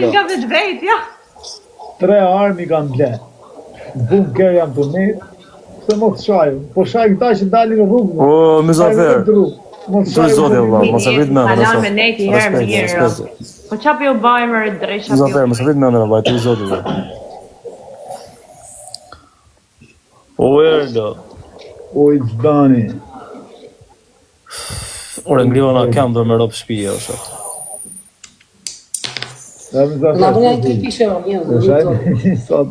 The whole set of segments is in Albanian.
Nga vetë vetë, ja. 3 armi kanë ble. Bunker jam të ne. Se mos shaj. Po shaj këta që dalin në rrugë. O, Muzafer. Të zoti Allah, mos e vit mendën. Kalam me neti herë mirë. Po çapi u baj më drejt çapi. Muzafer, mos e vit mendën Allah, të zoti Allah. O erdo. O i zdani. Ore ngriva na kam do me rob shtëpia ose. Na bëna të pishe një. Sot.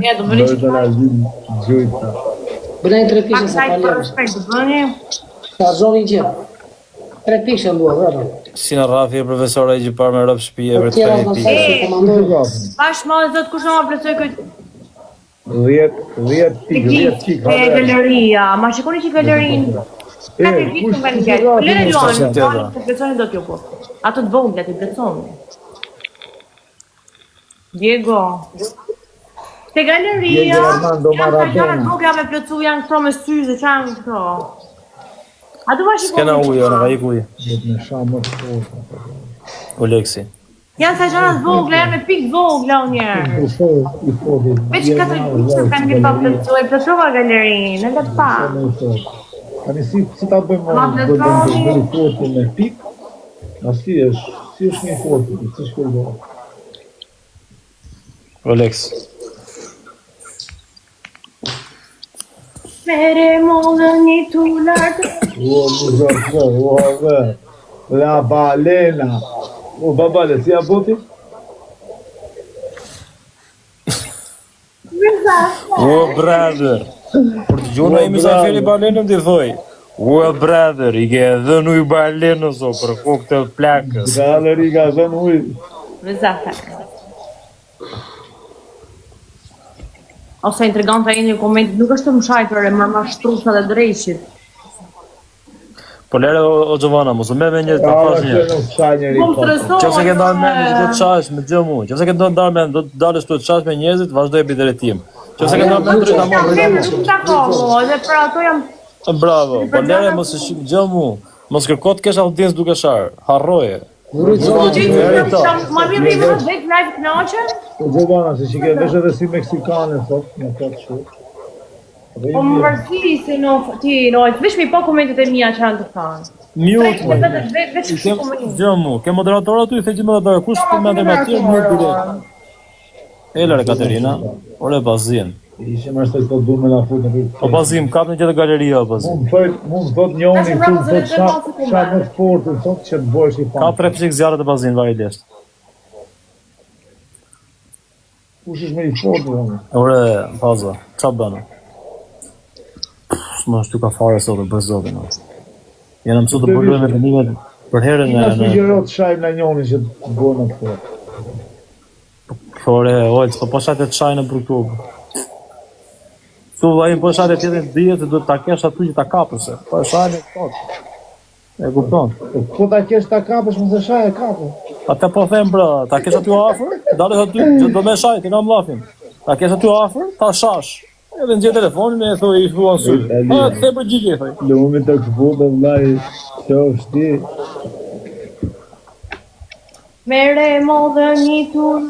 Ja, do bëni Gjujta. Bëna 3 pishe sa Pastaj palë. për respekt të bëni. Ka zoni gjë. 3 pishe mbua, bravo. Si në Rafi e profesora i gjipar me rob shtëpia për të Tjera kërë në pikë. sa komandoj. Bash më zot kush më plotësoi këtë 10 pikë. e galeria. Ma shikoni që galerinë. Ka të vitë nga një gjallë. Lere luajnë, të plotësoni do t'ju po. Ato të vogla ti plotësoni. Diego. Te galeria, Diego Armando Maradona. janë të vogla me plotësu, janë këto me syze, që janë këto. A du ma shikoni? S'kena ujë, në ka ik ujë. Jetë në shamë të fortë. O Leksi. Janë sa gjana të vogla, janë me pikë vogla unë njerë. I fodi. Veç 4 pikë kanë këtë pa plotësu, e plotësova galerinë, e letë pa. Tani si ta bëjmë bëjmë fortë me pikë? Si është një fortë, si shkëllë. O Leks. Mere mollë një tullartë. La balena. O babale, si a boti? O brother. Për të gjuna i Muzaferi balenëm t'i thoj. O brother, i ke dhënë ujë balenës o për koktel plakës. Galeri ka dhënë ujë. Vëzata. Ose intriganta e një koment, nuk është të më shajtër e më shtrusa dhe drejshit. Po lere o Gjovana, mos me një të fash një. Më stresoj. Qëse ke ndarë me një do të qash me gjë mu. Qëse ke ndarë me do të dalësh të qash me njerëzit, vazhdoj e bidretim. Qëse ke ndarë me ndryt a mo. Dhe për ato jam... Bravo, po lere mos e shim gjë mu. Mos kërko të kesh audiencë duke sharë. Harroje. Ma mirë i më të vek live knaqen? Po Gjovana, se që ke vesh edhe si meksikane, thot, një këtë shumë. Po më vërsi si në ti, vesh mi po komentet e mija që janë të thanë. Mute mu. Gjë mu, ke moderatora tu i thejgjë moderatora. Kush të me dhe me tjerë mute direkt. Elere Katerina, ore bazin. Ishe mërë se të du me la fut në këtë. O bazim, kap në gjithë galeria o bazim. Mund thot njoni këtu, thot shatë më të fortë, thot që të bojsh i fanë. Ka 3 pëshik zjarët e bazin, vaj i lesht. Kush është me i fortë, dhe? Ore, paza, qa bëna? Më është ty ka fare sot e për zotin. Jena mësu të përluaj me venimet për herën e... Nga sugjerot shajmë në njoni që të bojnë në fortë. Ore, ojtë, po shajtë të shajnë për këtu. Tu vajin po shajtë tjetën dhije të do të ta kesh atu që ta kapëse. Po shajnë e këtot. E kupton? Po ta kesh ta kapësh, më se shajë e kapë. Ate po them bra, ta kesh aty afër, dalë aty, që do me shajtë, ti nga mlafin. Ta kesh aty afër, ta shash. Edhe në gjithë telefonin e thoi i shuan syrë. A, të the përgjigje, thoi. Lumi të këpu dhe vlaj, që është ti. Mere modë një tullë,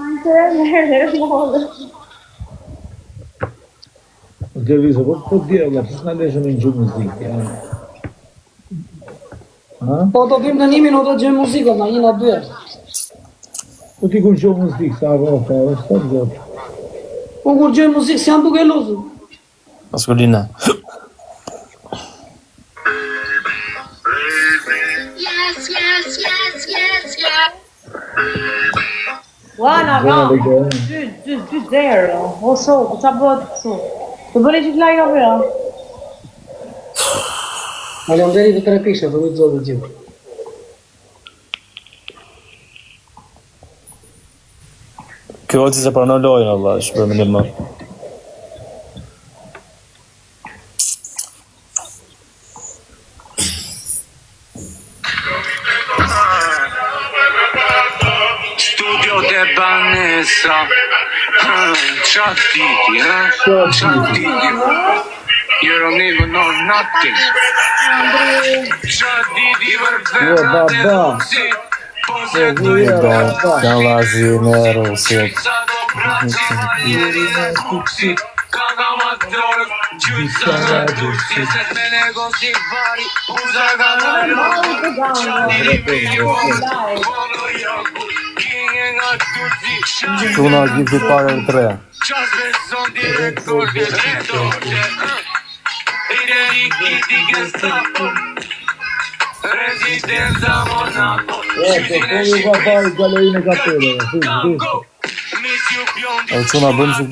mere modë. Gjevizo, po djela, pësë nga leshëm në gjumë muzikë. Po të bim në 1 minutë të gjëmë muzikë, në 1 a 2. Po ti kur gjumë muzikë, sa roka, është të gjotë. Po kur gjëmë muzikë, si janë duke lozën. Paskolina. Wana, dy zero. O shokë, qa bëhet kështu? Të bëri që t'laj nga vëja? Alonderi të 3 pishe, për të zotë gjithë. Kjo oci se pranon lojnë, Allah, shpër me një më. Studio de Banesa, qa titi, qa titi, you don't even know nothing. Qa titi vërveta të rukësit, Kanë lazinero, si Tuna gjithi pare në 3. Poi va a fare il ballerino capello. Tuna bëjmë si